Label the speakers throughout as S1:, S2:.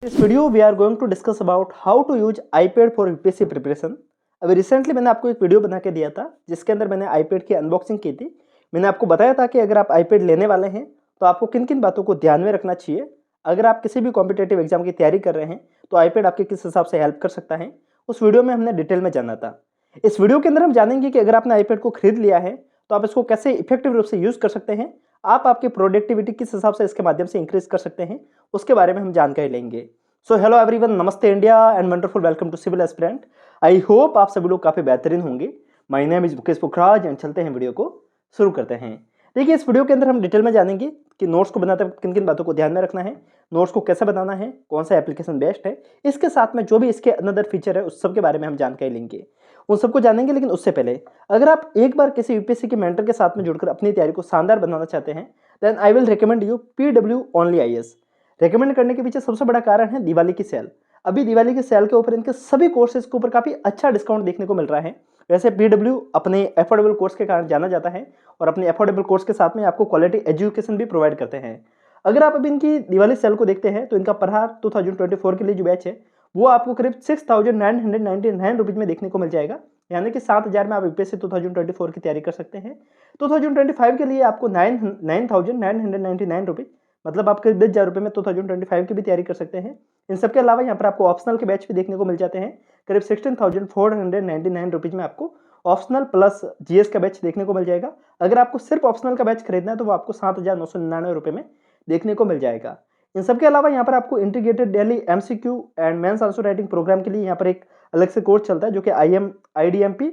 S1: इस video we are going to discuss about how to use iPad for UPSC preparation. अभी recently मैंने आपको एक वीडियो बना के दिया था जिसके अंदर मैंने आईपैड की अनबॉक्सिंग की थी। मैंने आपको बताया था कि अगर आप आईपैड लेने वाले हैं तो आपको किन किन बातों को ध्यान में रखना चाहिए। अगर आप किसी भी कॉम्पिटेटिव एग्जाम की तैयारी कर रहे हैं तो आईपैड आपके किस हिसाब से हेल्प कर सकता है, उस वीडियो में हमने डिटेल में जाना था। इस वीडियो के अंदर हम जानेंगे कि अगर आपने आईपैड को खरीद लिया है तो आप इसको कैसे इफेक्टिव रूप से यूज कर सकते हैं, आप आपकी प्रोडक्टिविटी किस हिसाब से इसके माध्यम से इंक्रीज कर सकते हैं, उसके बारे में हम जानकारी लेंगे। सो हेलो एवरीवन, नमस्ते India and wonderful welcome to civil aspirant. I hope आप सभी लोग काफ़ी बेहतरीन होंगे। My name is Mukesh Pukhraj and चलते हैं वीडियो को शुरू करते हैं। देखिए, इस वीडियो के अंदर हम डिटेल में जानेंगे कि नोट्स को बनाते वक्त किन किन बातों को ध्यान में रखना है, नोट्स को कैसे बनाना है, कौन सा एप्लीकेशन बेस्ट है, इसके साथ में जो भी इसके अनदर फीचर है उस सब के बारे में हम जानकारी लेंगे, उन सबको जानेंगे। लेकिन उससे पहले अगर आप एक बार किसी यूपीएससी के मेंटर के साथ में जुड़कर अपनी तैयारी को शानदार बनाना चाहते हैं then I will recommend you PW only IAS। Recommend करने के पीछे सबसे बड़ा कारण है दिवाली की सेल। अभी दिवाली की सेल के ऊपर इनके सभी कोर्सेज के ऊपर काफ़ी अच्छा डिस्काउंट देखने को मिल रहा है। वैसे PW अपने अफोर्डेबल कोर्स के कारण जाना जाता है और अपने अफोर्डेबल कोर्स के साथ में आपको क्वालिटी एजुकेशन भी प्रोवाइड करते हैं। अगर आप अभी इनकी दिवाली सेल को देखते हैं तो इनका प्रहार 2024 के लिए जो बैच है वो आपको करीब 6,999 रुपीज़ में देखने को मिल जाएगा, यानी कि 7,000 में आप यूपीएससी 2024 की तैयारी कर सकते हैं। 2025 के लिए आपको 9,999 रुपीज़, मतलब आप करीब 10,000 रुपये में 2025 की भी तैयारी कर सकते हैं। इन सब के अलावा यहाँ पर आपको ऑप्शनल के बैच भी देखने को मिल जाते हैं। करीब 16,499 रुपीज़ में आपको ऑप्शनल प्लस जीएस का बैच देखने को मिल जाएगा। अगर आपको सिर्फ ऑप्शनल का बैच खरीदना है तो वो आपको 7,999 रुपये में देखने को मिल जाएगा। इन सब के अलावा यहाँ पर आपको integrated daily MCQ and mains answer writing program के लिए यहाँ पर एक अलग से कोर्स चलता है जो कि IDMP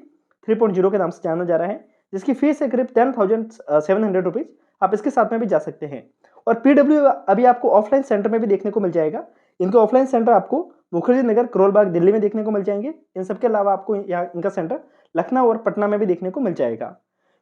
S1: 3.0 के नाम से जाना जा रहा है, जिसकी फीस है करीब 10,700 रुपीज़। आप इसके साथ में भी जा सकते हैं। और PW अभी आपको ऑफलाइन सेंटर में भी देखने को मिल जाएगा। इनके ऑफलाइन सेंटर आपको मुखर्जी नगर, करोल बाग, दिल्ली में देखने को मिल जाएंगे। इन सब के अलावा आपको यहाँ इनका सेंटर लखनऊ और पटना में भी देखने को मिल जाएगा।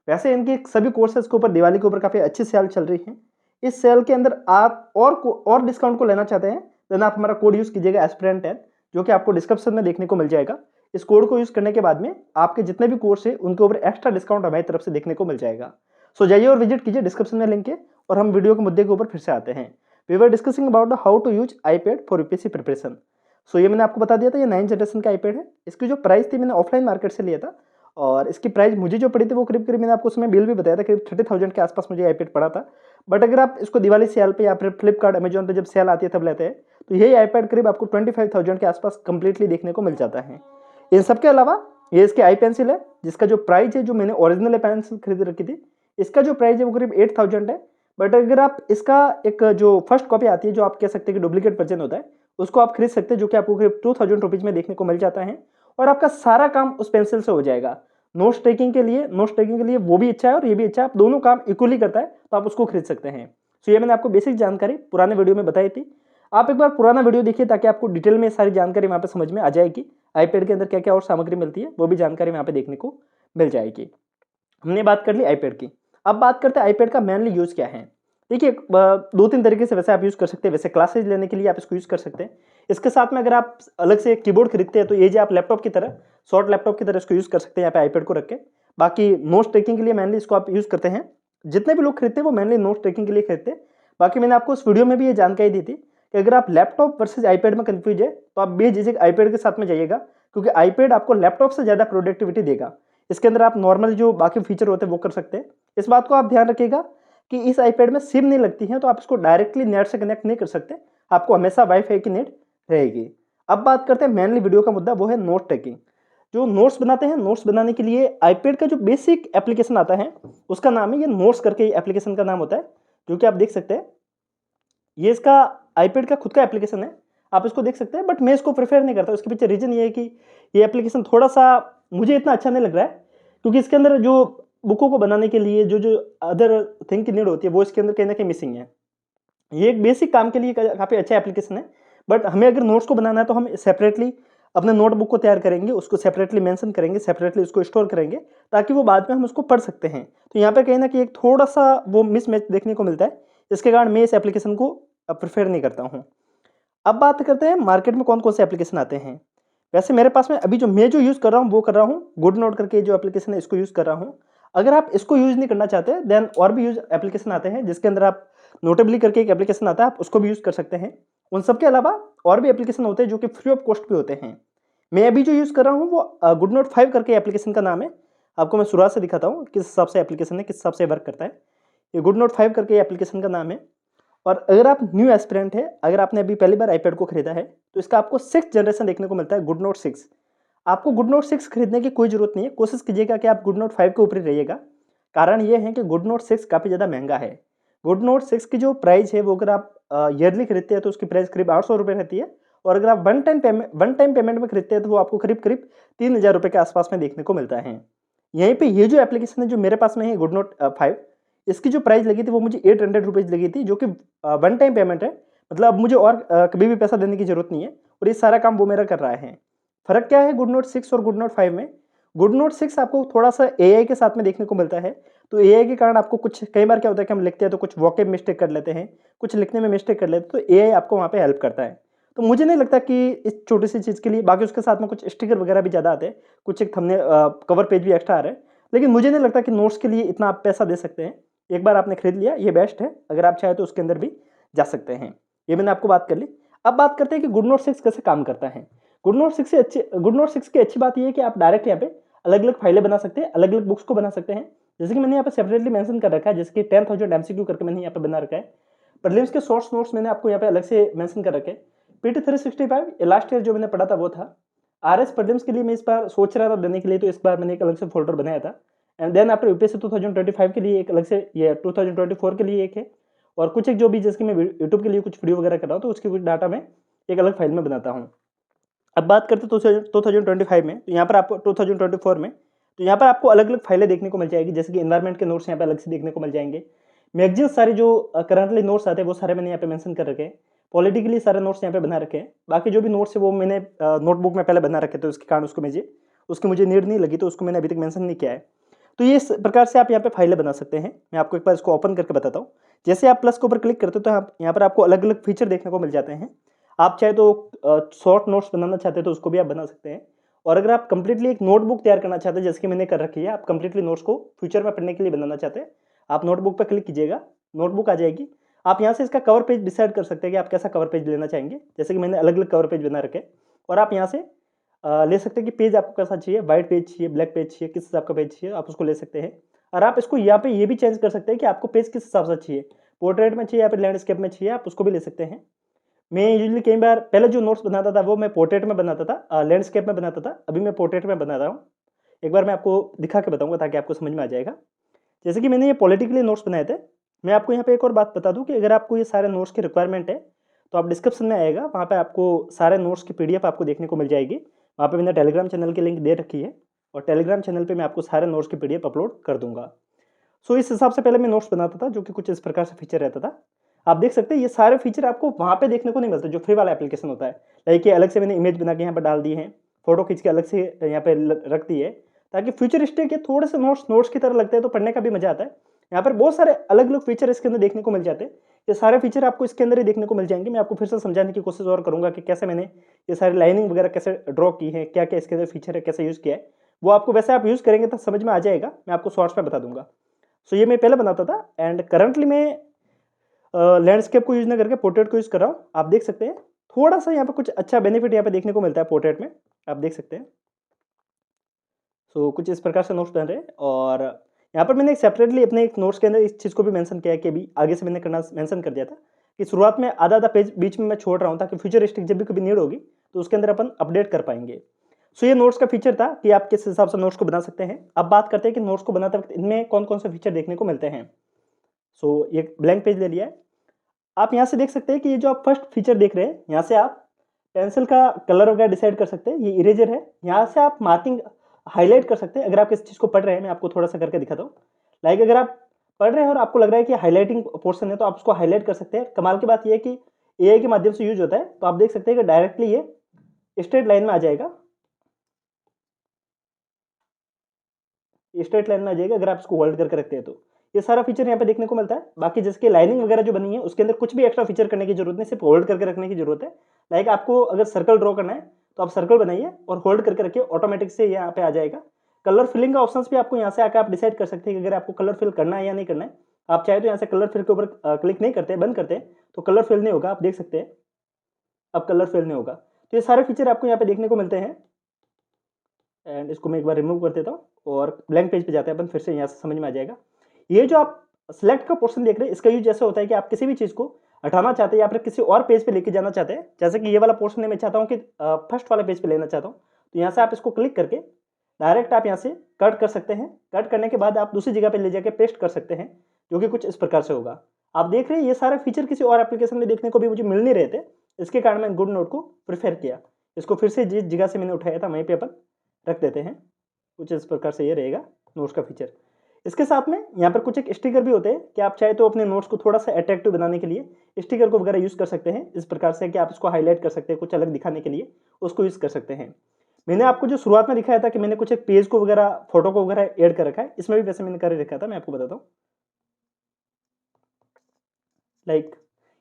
S1: वैसे इनके सभी कोर्सेज के ऊपर दिवाली के ऊपर काफ़ी अच्छी सेल चल रही है। इस सेल के अंदर आप और डिस्काउंट को लेना चाहते हैं देन आप हमारा कोड यूज़ कीजिएगा एस्पिरेंट10, जो कि आपको डिस्क्रिप्शन में देखने को मिल जाएगा। इस कोड को यूज़ करने के बाद में आपके जितने भी कोर्स है उनके ऊपर एक्स्ट्रा डिस्काउंट हमारी तरफ से देखने को मिल जाएगा। सो जाइए और विजिट कीजिए, डिस्क्रिप्शन में लिंक है। और हम वीडियो के मुद्दे के ऊपर फिर से आते हैं। We were discussing about how to use iPad for UPSC preparation. So ये मैंने आपको बता दिया था, ये 9th जनरेशन का आईपैड है। इसकी जो प्राइस थी मैंने ऑफलाइन मार्केट से लिया था और इसकी प्राइस मुझे जो पड़ी थी वो करीब मैंने आपको उसमें बिल भी बताया था, करीब 30,000 के आसपास मुझे आईपैड पड़ा था। बट अगर आप इसको दिवाली सेल पे या फिर फ्लिपकार्ट, अमेजोन पे जब सेल आती है तब लेते हैं तो यही आईपैड करीब आपको 25,000 के आसपास कंप्लीटली देखने को मिल जाता है। इन सब के अलावा ये इसकी आई पेंसिल है जिसका जो प्राइस है, जो मैंने ओरिजिनल पेंसिल खरीद रखी थी, इसका जो प्राइस है वो करीब 8,000 है। बट अगर आप इसका एक जो फर्स्ट कॉपी आती है, जो आप कह सकते हैं कि डुप्लीकेट वर्जन होता है, उसको आप खरीद सकते हैं, जो कि आपको करीब 2,000 रुपीज़ में देखने को मिल जाता है। और आपका सारा काम उस पेंसिल से हो जाएगा। नोट्स टेकिंग के लिए वो भी अच्छा है और ये भी अच्छा है, आप दोनों काम इक्वली करता है तो आप उसको खरीद सकते हैं। सो ये मैंने आपको बेसिक जानकारी पुराने वीडियो में बताई थी। आप एक बार पुराना वीडियो देखिए ताकि आपको डिटेल में सारी जानकारी वहाँ पे समझ में आ जाएगी। आईपैड के अंदर क्या क्या और सामग्री मिलती है वो भी जानकारी वहाँ पे देखने को मिल जाएगी। हमने बात कर ली आईपैड की। अब बात करते हैं आईपैड का मेनली यूज़ क्या है। देखिए, 2-3 तरीके से वैसे आप यूज़ कर सकते हैं। वैसे क्लासेज लेने के लिए आप इसको यूज़ कर सकते हैं। इसके साथ में अगर आप अलग से कीबोर्ड खरीदते हैं तो ये जो आप लैपटॉप की तरह, शॉर्ट लैपटॉप की तरह इसको यूज़ कर सकते हैं यहाँ पे आईपैड को रख के। बाकी नोट्स टेकिंग के लिए मेनली इसको आप यूज़ करते हैं। जितने भी लोग खरीदते हैं वो मेनली नोट्स टेकिंग के लिए खरीदते हैं। बाकी मैंने आपको उस वीडियो में भी ये जानकारी दी थी कि अगर आप लैपटॉप वर्सेज आईपैड में कंफ्यूज है तो आप बेझिझक आईपैड के साथ में जाइएगा, क्योंकि आईपैड आपको लैपटॉप से ज़्यादा प्रोडक्टिविटी देगा। इसके अंदर आप नॉर्मल जो बाकी फीचर होते हैं वो कर सकते हैं। इस बात को आप ध्यान रखिएगा कि इस आईपैड में सिम नहीं लगती है, तो आप इसको डायरेक्टली नेट से कनेक्ट नहीं कर सकते। आपको हमेशा वाईफाई की नेट रहेगी। अब बात करते हैं मेनली वीडियो का मुद्दा, वो है नोट टेकिंग। जो नोट्स बनाते हैं, नोट्स बनाने के लिए आईपैड का जो बेसिक एप्लीकेशन आता है उसका नाम है, ये नोट्स करके एप्लीकेशन का नाम होता है, जो कि आप देख सकते हैं। ये इसका आईपैड का खुद का एप्लीकेशन है, आप इसको देख सकते हैं। बट मैं इसको प्रेफर नहीं करता। उसके पीछे रीजन ये है कि ये एप्लीकेशन थोड़ा सा मुझे इतना अच्छा नहीं लग रहा है, क्योंकि इसके अंदर जो बुकों को बनाने के लिए जो जो अदर थिंग की नीड होती है वो इसके अंदर कहीं ना कहीं मिसिंग है। ये एक बेसिक काम के लिए काफ़ी अच्छा एप्लीकेशन है। बट हमें अगर नोट्स को बनाना है तो हम सेपरेटली अपने नोटबुक को तैयार करेंगे, उसको सेपरेटली मेंशन करेंगे, सेपरेटली उसको स्टोर करेंगे, ताकि वो बाद में हम उसको पढ़ सकते हैं। तो यहाँ पे कहीं ना कहीं एक थोड़ा सा वो मिसमैच देखने को मिलता है। इसके कारण मैं इस एप्लीकेशन को प्रेफर नहीं करता हूँ। अब बात करते हैं मार्केट में कौन कौन से एप्लीकेशन आते हैं। वैसे मेरे पास में अभी मैं जो यूज़ कर रहा हूँ वो कर रहा हूँ, गुड नोट करके जो एप्लीकेशन है इसको यूज़ कर रहा हूँ। अगर आप इसको यूज़ नहीं करना चाहते देन और भी यूज एप्लीकेशन आते हैं, जिसके अंदर आप नोटेबली करके एक एप्लीकेशन आता है, आप उसको भी यूज़ कर सकते हैं। उन सब के अलावा और भी एप्लीकेशन होते हैं जो कि फ्री ऑफ कॉस्ट पे होते हैं। मैं अभी जो यूज़ कर रहा हूँ वो गुड नोट 5 करके एप्लीकेशन का नाम है। आपको मैं शुरुआत से दिखाता हूँ किस हिसाब से एप्लीकेशन है, किस हिसाब से वर्क करता है। ये गुड नोट 5 करके एप्लीकेशन का नाम है। और अगर आप न्यू एस्पिरेंट है, अगर आपने अभी पहली बार आईपैड को खरीदा है, तो इसका आपको 6th जनरेशन देखने को मिलता है, गुड नोट 6। आपको गुड नोट 6 खरीदने की कोई ज़रूरत नहीं है। कोशिश कीजिएगा कि आप गुड नोट 5 के ऊपर ही रहिएगा। कारण ये है कि गुड नोट 6 काफ़ी ज़्यादा महंगा है। गुड नोट 6 की जो प्राइस है वो अगर आप ईयरली खरीदते हैं तो उसकी प्राइस करीब 800 रुपये रहती है। और अगर आप वन टाइम पेमेंट में खरीदते हैं तो वो आपको करीब करीब 3000 रुपये के आसपास में देखने को मिलता है। यहीं पे ये जो एप्लीकेशन है जो मेरे पास में है गुड नोट 5, इसकी जो प्राइस लगी थी वो मुझे 800 रुपीज़ लगी थी, जो कि वन टाइम पेमेंट है। मतलब अब मुझे और कभी भी पैसा देने की ज़रूरत नहीं है और ये सारा काम वो मेरा कर रहा है। फ़र्क क्या है गुड नोट 6 और गुड नोट 5 में? गुड नोट 6 आपको थोड़ा-सा एआई के साथ में देखने को मिलता है। तो एआई के कारण आपको कुछ कई बार क्या होता है कि हम लिखते हैं तो कुछ वोकैब मिस्टेक कर लेते हैं, कुछ लिखने में मिस्टेक कर लेते हैं, तो एआई आपको वहाँ पे हेल्प करता है। तो मुझे नहीं लगता कि इस छोटी-सी चीज़ के लिए, बाकी उसके साथ में कुछ स्टिकर वगैरह भी ज़्यादा आते हैं, कुछ एक कवर पेज भी एक्स्ट्रा आ रहा है। लेकिन मुझे नहीं लगता कि नोट्स के लिए इतना आप पैसा दे सकते हैं। एक बार आपने खरीद लिया, ये बेस्ट है। अगर आप चाहें तो उसके अंदर भी जा सकते हैं। ये मैंने आपको बात कर ली। अब बात करते हैं कि गुड नोट 6 कैसे काम करता है। गुड नोट 6 की अच्छी बात ये है कि आप डायरेक्ट यहाँ पे अलग-अलग फाइलें बना सकते हैं, अलग-अलग बुक्स को बना सकते हैं। जैसे कि मैंने यहाँ पे सेपरेटली मेंशन कर रखा है, जैसे कि 10,000 एमसीक्यू करके मैंने यहाँ पे बना रखा है। प्रीलिम्स के शॉर्ट्स नोट्स मैंने आपको यहाँ पे अलग से मेंशन कर रखे हैं। पीटी 365 लास्ट ईयर जो मैंने पढ़ा था वो था। आरएस प्रीलिम्स के लिए मैं इस बार सोच रहा था देने के लिए, तो इस बार मैंने एक अलग से फोल्डर बनाया था। एंड देन आफ्टर यूपीएससी 2025 के लिए एक अलग से, ये 2024 के लिए एक है। और कुछ एक जो भी, जैसे कि मैं यूट्यूब के लिए कुछ वीडियो वगैरह कर रहा हूँ तो उसकी कुछ डाटा मैं एक अलग फाइल में बनाता हूँ। अब बात करते हैं 2025 में, तो यहाँ पर आपको 2024 में, तो यहाँ पर आपको अलग अलग फाइलें देखने को मिल जाएगी। जैसे कि इन्वायरमेंट के नोट्स यहाँ पे अलग से देखने को मिल जाएंगे। मैगजीन सारे जो करंटली नोट्स आते हैं वो सारे मैंने यहाँ पे मेंशन कर रखे हैं। पॉलिटिकली सारे नोट्स यहाँ पे बना रखे हैं। बाकी जो भी नोट्स है वो मैंने नोटबुक में पहले बना रखे थे, उसके कारण उसकी मुझे नीड नहीं लगी, तो उसको मैंने अभी तक मेंशन नहीं किया है। तो ये इस प्रकार से आप यहाँ पे फाइलें बना सकते हैं। मैं आपको एक बार इसको ओपन करके बताता हूँ। जैसे आप प्लस के ऊपर क्लिक करते हो तो यहाँ पर आपको अलग अलग फीचर देखने को मिल जाते हैं। आप चाहे तो शॉर्ट नोट्स बनाना चाहते हैं तो उसको भी आप बना सकते हैं। और अगर आप कंप्लीटली एक नोटबुक तैयार करना चाहते हैं, जैसे कि मैंने कर रखी है, आप कंप्लीटली नोट्स को फ्यूचर में पढ़ने के लिए बनाना चाहते हैं, आप नोटबुक पर क्लिक कीजिएगा, नोटबुक आ जाएगी। आप यहाँ से इसका कवर पेज डिसाइड कर सकते हैं कि आप कैसा कवर पेज लेना चाहेंगे। जैसे कि मैंने अलग अलग कवर पेज बना रखे, और आप यहाँ से ले सकते हैं कि पेज आपको कैसा चाहिए, व्हाइट पेज चाहिए, ब्लैक पेज चाहिए, किस हिसाब का पेज चाहिए आप उसको ले सकते हैं। और आप इसको यहाँ पे ये भी चेंज कर सकते हैं कि आपको पेज किस हिसाब से चाहिए, पोर्ट्रेट में चाहिए या फिर लैंडस्केप में चाहिए, आप उसको भी ले सकते हैं। मैं यूजुअली कई बार पहले जो नोट्स बनाता था वो मैं पोर्ट्रेट में बनाता था, लैंडस्केप में बनाता था। अभी मैं पोर्ट्रेट में बना रहा हूँ। एक बार मैं आपको दिखा के बताऊंगा ताकि आपको समझ में आ जाएगा। जैसे कि मैंने ये पॉलिटिकली नोट्स बनाए थे। मैं आपको यहाँ पे एक और बात बता दूँ कि अगर आपको ये सारे नोट्स की रिक्वायरमेंट है तो आप डिस्क्रिप्शन में आएगा, वहाँ पे आपको सारे नोट्स की पीडीएफ आपको देखने को मिल जाएगी। वहाँ पे मैंने टेलीग्राम चैनल की लिंक दे रखी है, और टेलीग्राम चैनल पे मैं आपको सारे नोट्स की पीडीएफ अपलोड कर दूंगा। सो इस हिसाब से पहले मैं नोट्स बनाता था, जो कि कुछ इस प्रकार से फीचर रहता था। आप देख सकते हैं ये सारे फीचर आपको वहाँ पे देखने को नहीं मिलते जो फ्री वाला एप्लीकेशन होता है। लाइक ये अलग से मैंने इमेज बना के यहाँ पर डाल दी है, फोटो खींच के अलग से यहाँ पे रख दी है, ताकि फ्यूचरिस्टिक के थोड़े से नोट्स की तरह लगते हैं, तो पढ़ने का भी मजा आता है। यहाँ पर बहुत सारे अलग अलग फीचर इसके अंदर देखने को मिल जाते हैं। ये सारे फीचर आपको इसके अंदर ही देखने को मिल जाएंगे। मैं आपको फिर से समझाने की कोशिश और करूंगा कि कैसे मैंने ये सारी लाइनिंग वगैरह कैसे ड्रॉ की है, क्या क्या इसके अंदर फीचर है, कैसे यूज़ किया है। वो आपको वैसे आप यूज़ करेंगे तो समझ में आ जाएगा, मैं आपको शॉर्ट्स में बता दूंगा। सो ये मैं पहले बनाता था, एंड करंटली मैं लैंडस्केप को यूज़ ना करके पोर्ट्रेट को यूज़ कर रहा हूँ। आप देख सकते हैं थोड़ा सा यहाँ पे कुछ अच्छा बेनिफिट यहाँ पे देखने को मिलता है पोर्ट्रेट में, आप देख सकते हैं। सो कुछ इस प्रकार से नोट्स बन रहे हैं। और यहाँ पर मैंने एक सेपरेटली अपने एक नोट्स के अंदर इस चीज़ को भी मेंशन किया है कि अभी आगे से मैंने करना मेंशन कर दिया था कि शुरुआत में आधा आधा पेज बीच में मैं छोड़ रहा हूँ, ताकि फ्यूचरिस्टिक जब भी कभी नीड होगी तो उसके अंदर अपन अपडेट कर पाएंगे। सो ये नोट्स का फीचर था कि आप किस हिसाब से नोट्स को बना सकते हैं। अब बात करते हैं कि नोट्स को बनाते वक्त इनमें कौन कौन से फीचर देखने को मिलते हैं। सो ये ब्लैंक पेज ले लिया है। आप यहाँ से देख सकते हैं कि ये जो आप फर्स्ट फीचर देख रहे हैं, यहाँ से आप पेंसिल का कलर वगैरह डिसाइड कर सकते हैं। ये इरेजर है, यहाँ से आप मार्किंग हाईलाइट कर सकते हैं। अगर आप किस चीज़ को पढ़ रहे हैं, मैं आपको थोड़ा सा करके दिखाता हूँ। लाइक अगर आप पढ़ रहे हैं और आपको लग रहा है कि हाईलाइटिंग पोर्शन है, तो आप उसको हाईलाइट कर सकते हैं। कमाल की बात यह है कि एआई के माध्यम से यूज होता है, तो आप देख सकते हैं कि डायरेक्टली ये स्ट्रेट लाइन में आ जाएगा, स्ट्रेट लाइन में आ जाएगा अगर आप इसको होल्ड करके रखते हैं तो। ये सारा फीचर यहाँ पे देखने को मिलता है। बाकी जिसकी लाइनिंग वगैरह जो बनी है उसके अंदर कुछ भी एक्स्ट्रा फीचर करने की जरूरत नहीं, सिर्फ होल्ड करके रखने की जरूरत है। लाइक आपको अगर सर्कल ड्रॉ करना है तो आप सर्कल बनाइए और होल्ड करके रखिए, ऑटोमेटिक से यहाँ पे आ जाएगा। कलर फिलिंग का ऑप्शन भी आपको यहाँ से आकर आप डिसाइड कर सकते हैं कि अगर आपको कलर फिल करना है या नहीं करना है। आप चाहे तो यहाँ से कलर फिल के ऊपर क्लिक नहीं करते, बंद करते हैं तो कलर फिल नहीं होगा, आप देख सकते हैं। अब कलर फेल नहीं होगा। तो ये सारे फीचर आपको यहाँ पे देखने को मिलते हैं। एंड इसको मैं एक बार रिमूव कर देता हूँ और ब्लैंक पेज पे जाते हैं अपन, फिर से यहाँ से समझ में आ जाएगा। ये जो आप सेलेक्ट का पोर्शन देख रहे हैं, इसका यूज जैसे होता है कि आप किसी भी चीज़ को हटाना चाहते हैं या फिर किसी और पेज पे लेके जाना चाहते हैं। जैसे कि ये वाला पोर्शन है, मैं चाहता हूँ कि फर्स्ट वाले पेज पे लेना चाहता हूँ, तो यहाँ से आप इसको क्लिक करके डायरेक्ट आप यहाँ से कट कर सकते हैं। कट करने के बाद आप दूसरी जगह पे ले जाके पेस्ट कर सकते हैं, जो कि कुछ इस प्रकार से होगा। आप देख रहे हैं ये सारे फीचर किसी और एप्लीकेशन में देखने को भी मुझे मिल नहीं रहे थे, इसके कारण मैं गुड नोट को प्रेफर किया। इसको फिर से जिस जगह से मैंने उठाया था वहीं पे अपन रख देते हैं। कुछ इस प्रकार से ये रहेगा नोट्स का फीचर। इसके साथ में यहाँ पर कुछ एक स्टिकर भी होते हैं कि आप चाहे तो अपने नोट्स को थोड़ा सा अट्रैक्टिव बनाने के लिए स्टिकर को वगैरह यूज़ कर सकते हैं। इस प्रकार से कि आप इसको हाईलाइट कर सकते हैं, कुछ अलग दिखाने के लिए उसको यूज़ कर सकते हैं। मैंने आपको जो शुरुआत में दिखाया था कि मैंने कुछ एक पेज को वगैरह, फोटो को वगैरह ऐड कर रखा है, इसमें भी वैसे मैंने कर रखा था। मैं आपको बताता हूँ, लाइक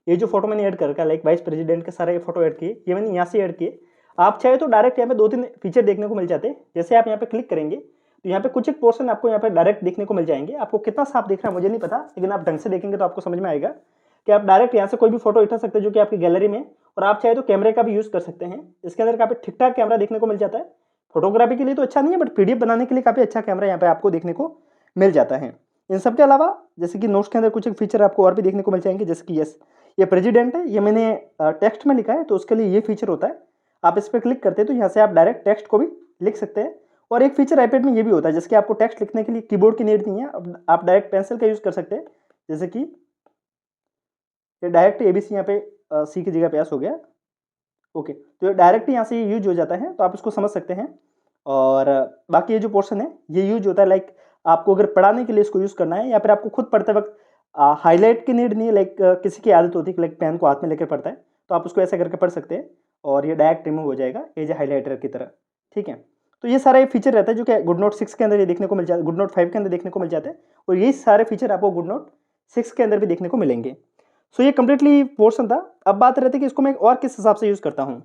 S1: ये जो फोटो मैंने ऐड कर रखा है, लाइक वाइस प्रेसिडेंट के सारे ये फोटो ऐड किए, ये मैंने यहाँ से ऐड किए। आप चाहे तो डायरेक्ट यहाँ पे 2-3 फीचर देखने को मिल जाते हैं। जैसे आप यहाँ पे क्लिक करेंगे तो यहाँ पे कुछ एक पोर्शन आपको यहाँ पे डायरेक्ट देखने को मिल जाएंगे। आपको कितना साफ दिख रहा है मुझे नहीं पता, लेकिन आप ढंग से देखेंगे तो आपको समझ में आएगा कि आप डायरेक्ट यहाँ से कोई भी फोटो उठा सकते हैं जो कि आपकी गैलरी में, और आप चाहे तो कैमरे का भी यूज़ कर सकते हैं। इसके अंदर काफ़ी ठीक ठाक कैमरा देखने को मिल जाता है। फोटोग्राफी के लिए तो अच्छा नहीं है, बट पीडीएफ बनाने के लिए काफ़ी अच्छा कैमरा यहाँ पे आपको देखने को मिल जाता है। इन सब के अलावा जैसे कि नोट्स के अंदर कुछ एक फीचर आपको और भी देखने को मिल जाएंगे, जैसे कि यस ये प्रेसिडेंट है, ये मैंने टेक्स्ट में लिखा है तो उसके लिए ये फीचर होता है। आप इस पर क्लिक करते हैं तो यहाँ से आप डायरेक्ट टेक्स्ट को भी लिख सकते हैं। और एक फीचर आईपैड में ये भी होता है, जिसके आपको टेक्स्ट लिखने के लिए कीबोर्ड की नीड नहीं है, आप डायरेक्ट पेंसिल का यूज़ कर सकते हैं। जैसे कि ये डायरेक्ट एबीसी यहाँ पे सी की जगह पे एस हो गया, ओके। तो ये डायरेक्ट यहाँ से ये यूज हो जाता है, तो आप इसको समझ सकते हैं। और बाकी ये जो पोर्शन है ये यूज होता है, लाइक आपको अगर पढ़ाने के लिए इसको यूज़ करना है या फिर आपको खुद पढ़ते वक्त हाईलाइट की नीड नहीं है, लाइक किसी की आदत होती है लाइक पेन को हाथ में लेकर पढ़ता है, तो आप उसको ऐसे करके पढ़ सकते हैं और ये डायरेक्ट रिमूव हो जाएगा एज ए हाईलाइटर की तरह, ठीक है। तो ये सारे फीचर रहता है जो कि गुड नोट 6 के अंदर ये देखने को मिल जाता है, गुड नोट 5 के अंदर देखने को मिल जाते हैं, और यही सारे फीचर आपको गुड नोट 6 के अंदर भी देखने को मिलेंगे। सो ये कंप्लीटली पोर्शन था। अब बात रहती है कि इसको मैं और किस हिसाब से यूज़ करता हूँ।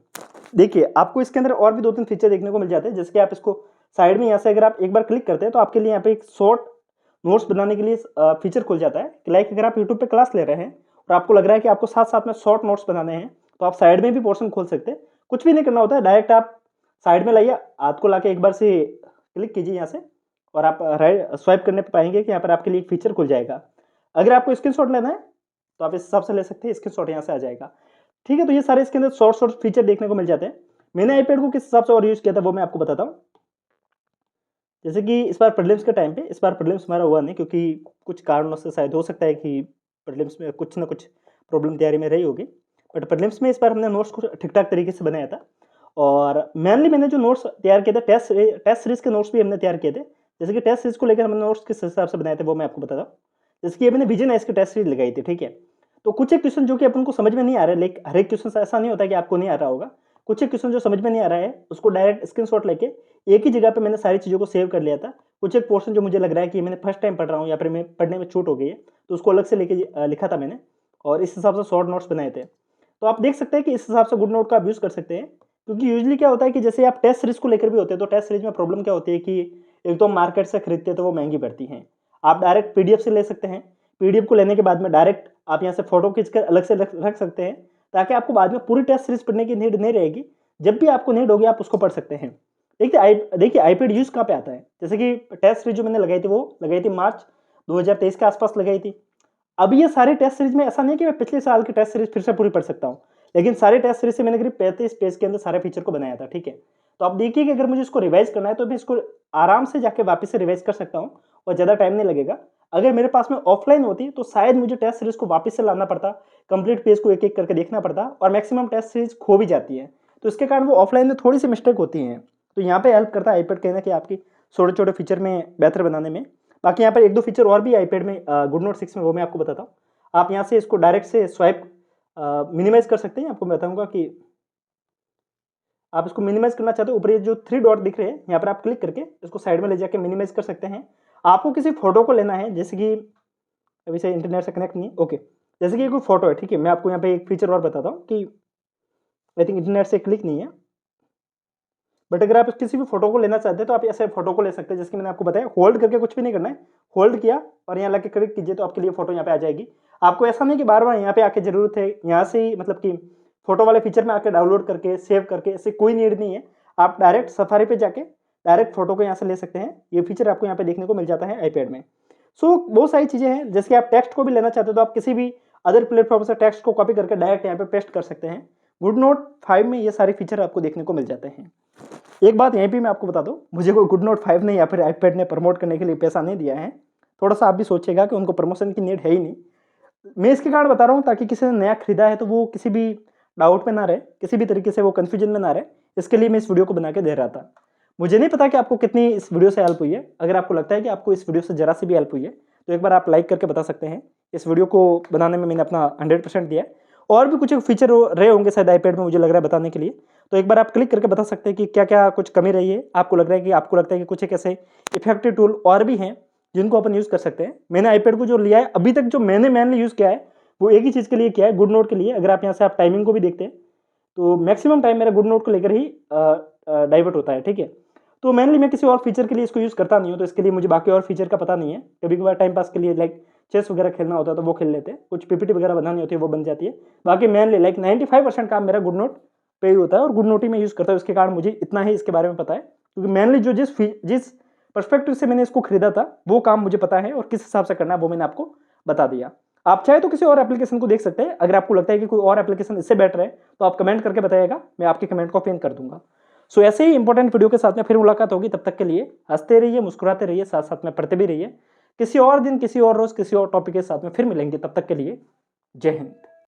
S1: देखिए आपको इसके अंदर और भी 2-3 फीचर देखने को मिल जाते हैं, जैसे कि आप इसको साइड में यहाँ से अगर आप एक बार क्लिक करते हैं तो आपके लिए यहाँ पे एक शॉर्ट नोट्स बनाने के लिए फीचर खुल जाता है। लाइक अगर आप यूट्यूब पे क्लास ले रहे हैं और आपको लग रहा है कि आपको साथ साथ में शॉर्ट नोट्स बनाने हैं, तो आप साइड में भी पोर्शन खोल सकते हैं। कुछ भी नहीं करना होता है, डायरेक्ट आप साइड में लाइए, हाथ को ला के एक बार से क्लिक कीजिए यहाँ से, और आप राइट स्वाइप करने पर पाएंगे कि यहाँ पर आपके लिए एक फीचर खुल जाएगा। अगर आपको स्क्रीनशॉट लेना है तो आप इस हिसाब से ले सकते हैं, स्क्रीनशॉट यहाँ से आ जाएगा, ठीक है। तो ये सारे इसके अंदर शॉर्ट फीचर देखने को मिल जाते हैं। मैंने आईपैड को किस हिसाब से और यूज़ किया था वो मैं आपको बताता हूँ। जैसे कि इस बार प्रीलिम्स के टाइम पे, इस बार प्रीलिम्स हमारा हुआ नहीं क्योंकि कुछ कारणों से, शायद हो सकता है कि प्रीलिम्स में कुछ ना कुछ प्रॉब्लम तैयारी में रही होगी, बट प्रीलिम्स में इस बार हमने नोट्स को ठीक ठाक तरीके से बनाया था। और मेनली मैंने जो नोट्स तैयार किए थे, टेस्ट सीरीज के नोट्स भी हमने तैयार किए थे। जैसे कि टेस्ट सीरीज को लेकर हमने नोट्स किस हिसाब से बनाए थे वो मैं आपको बताता हूँ। जैसे कि मैंने विजन एस की टेस्ट सीरीज लगाई थी, ठीक है। तो कुछ एक क्वेश्चन जो कि अपन को समझ में नहीं आ रहा है, लाइक हर एक क्वेश्चन ऐसा नहीं होता कि आपको नहीं आ रहा होगा। कुछ एक क्वेश्चन जो समझ में नहीं आ रहा है उसको डायरेक्ट स्क्रीनशॉट लेके एक ही जगह पे मैंने सारी चीज़ों को सेव कर लिया था। कुछ एक पोर्शन जो मुझे लग रहा है कि मैंने फर्स्ट टाइम पढ़ रहा हूँ या फिर मैं पढ़ने में छूट हो गई है, तो उसको अलग से लेके लिखा था मैंने, और इस हिसाब से शॉर्ट नोट्स बनाए थे। तो आप देख सकते हैं कि इस हिसाब से गुड नोट का आप यूज़ कर सकते हैं, क्योंकि यूजली क्या होता है कि जैसे आप टेस्ट सीरीज को लेकर भी होते हैं, तो टेस्ट सीरीज में प्रॉब्लम क्या होती है कि एक तो मार्केट से खरीदते हैं तो वो महंगी पड़ती हैं। आप डायरेक्ट पीडीएफ से ले सकते हैं, पीडीएफ को लेने के बाद में डायरेक्ट आप यहाँ से फोटो खींचकर अलग से रख सकते हैं, ताकि आपको बाद में पूरी टेस्ट सीरीज पढ़ने की नीड नहीं रहेगी। जब भी आपको नीड होगी आप उसको पढ़ सकते हैं। देखिए आईपैड यूज़ कहाँ पे आता है, जैसे कि टेस्ट सीरीज जो मैंने लगाई थी वो लगाई थी मार्च 2023 के आसपास लगाई थी। अब ये सारे टेस्ट सीरीज में ऐसा नहीं है कि मैं पिछले साल की टेस्ट सीरीज फिर से पूरी पढ़ सकता हूँ, लेकिन सारे टेस्ट सीरीज से मैंने करीब 35 पेज के अंदर सारे फीचर को बनाया था, ठीक है। तो आप देखिए कि अगर मुझे इसको रिवाइज करना है तो मैं इसको आराम से जाके वापस से रिवाइज कर सकता हूँ और ज़्यादा टाइम नहीं लगेगा। अगर मेरे पास में ऑफलाइन होती तो शायद मुझे टेस्ट सीरीज को वापस से लाना पड़ता, कंप्लीट पेज को एक एक करके देखना पड़ता, और मैक्सिमम टेस्ट सीरीज खो भी जाती है। तो इसके कारण वो ऑफलाइन में थोड़ी सी मिस्टेक होती हैं। तो यहाँ पे हेल्प करता है आईपैड कहना कि आपकी छोटे छोटे फीचर में बेहतर बनाने में। बाकी यहाँ पर 1-2 फीचर और भी आईपैड में गुड नोट 6 में, वो मैं आपको बताता हूँ। आप यहाँ से इसको डायरेक्ट से स्वाइप मिनिमाइज कर सकते हैं। आपको मैं बताऊंगा कि आप इसको मिनिमाइज करना चाहते हो, ऊपर ये जो 3 डॉट दिख रहे हैं यहाँ पर आप क्लिक करके इसको साइड में ले जाके मिनिमाइज कर सकते हैं। आपको किसी फोटो को लेना है, जैसे कि अभी से इंटरनेट से कनेक्ट नहीं है, ओके। जैसे कि कोई फोटो है, ठीक है, मैं आपको यहाँ पे एक फीचर और बताता हूँ कि आई थिंक इंटरनेट से क्लिक नहीं है, बट अगर आप किसी भी फोटो को लेना चाहते हैं तो आप ऐसे फोटो को ले सकते हैं। जैसे कि मैंने आपको बताया, होल्ड करके कुछ भी नहीं करना है, होल्ड किया और यहाँ लाके क्लिक कीजिए तो आपके लिए फोटो यहाँ पे आ जाएगी। आपको ऐसा नहीं कि बार बार यहाँ पे आके जरूरत है यहाँ से ही, मतलब कि फोटो वाले फीचर में आके डाउनलोड करके सेव करके, ऐसे कोई नीड नहीं है। आप डायरेक्ट सफारी पे जाके डायरेक्ट फोटो को यहाँ से ले सकते हैं। ये फीचर आपको यहाँ पे देखने को मिल जाता है आईपैड में। सो बहुत सारी चीज़ें हैं, जैसे आप टेक्स्ट को भी लेना चाहते हो तो आप किसी भी अदर प्लेटफॉर्म से टेक्स्ट को कॉपी करके डायरेक्ट यहाँ पे पेस्ट कर सकते हैं। गुड नोट 5 में ये सारे फीचर आपको देखने को मिल जाते हैं। एक बात यहीं पे मैं आपको बता दूं, मुझे कोई गुड नोट 5 ने या फिर आईपैड ने प्रमोट करने के लिए पैसा नहीं दिया है। थोड़ा सा आप भी सोचिएगा कि उनको प्रमोशन की नीड है ही नहीं। मैं इसके कारण बता रहा हूँ ताकि किसी ने नया खरीदा है तो वो किसी भी डाउट में ना रहे, किसी भी तरीके से वो कन्फ्यूजन में ना रहे। इसके लिए मैं इस वीडियो को बना के दे रहा था। मुझे नहीं पता कि आपको कितनी इस वीडियो से हेल्प हुई है। अगर आपको लगता है कि आपको इस वीडियो से जरा सी भी हेल्प हुई है तो एक बार आप लाइक करके बता सकते हैं। इस वीडियो को बनाने में मैंने अपना 100% दिया है। और भी कुछ फीचर रहे होंगे शायद आईपैड में, मुझे लग रहा है बताने के लिए, तो एक बार आप क्लिक करके बता सकते हैं कि क्या क्या कुछ कमी रही है। आपको लगता है कि कुछ एक ऐसे इफेक्टिव टूल और भी हैं जिनको अपन यूज़ कर सकते हैं। मैंने आईपैड को जो लिया है अभी तक, जो मैंने मेनली यूज़ किया है वो एक ही चीज़ के लिए किया है, गुड नोट के लिए। अगर आप यहाँ से आप टाइमिंग को भी देखते हैं तो मैक्सिमम टाइम मेरा गुड नोट को लेकर ही डाइवर्ट होता है, ठीक है। तो मेनली मैं किसी और फीचर के लिए इसको यूज़ करता नहीं हूँ, तो इसके लिए मुझे बाकी और फीचर का पता नहीं है। कभी कभार टाइम पास के लिए लाइक चेस वगैरह खेलना होता है तो वो खेल लेते हैं, कुछ पीपीटी वगैरह बनानी होती है वो बन जाती है। बाकी मेनली लाइक 95% काम मेरा गुड नोट पे ही होता है और गुड नोट ही मैं यूज़ करता हूँ। इसके कारण मुझे इतना ही इसके बारे में पता है, क्योंकि मेनली जो जिस पर्सपेक्टिव से मैंने इसको खरीदा था वो काम मुझे पता है और किस हिसाब से करना है वो मैंने आपको बता दिया। आप चाहे तो किसी और एप्लीकेशन को देख सकते हैं। अगर आपको लगता है कि कोई और एप्लीकेशन इससे बेटर है तो आप कमेंट करके बताइएगा, मैं आपके कमेंट को पिन कर दूंगा। सो ऐसे ही इंपॉर्टेंट वीडियो के साथ में फिर मुलाकात होगी। तब तक के लिए हंसते रहिए, मुस्कुराते रहिए, साथ साथ में पढ़ते भी रहिए। किसी और दिन, किसी और रोज, किसी और टॉपिक के साथ में फिर मिलेंगे। तब तक के लिए जय हिंद।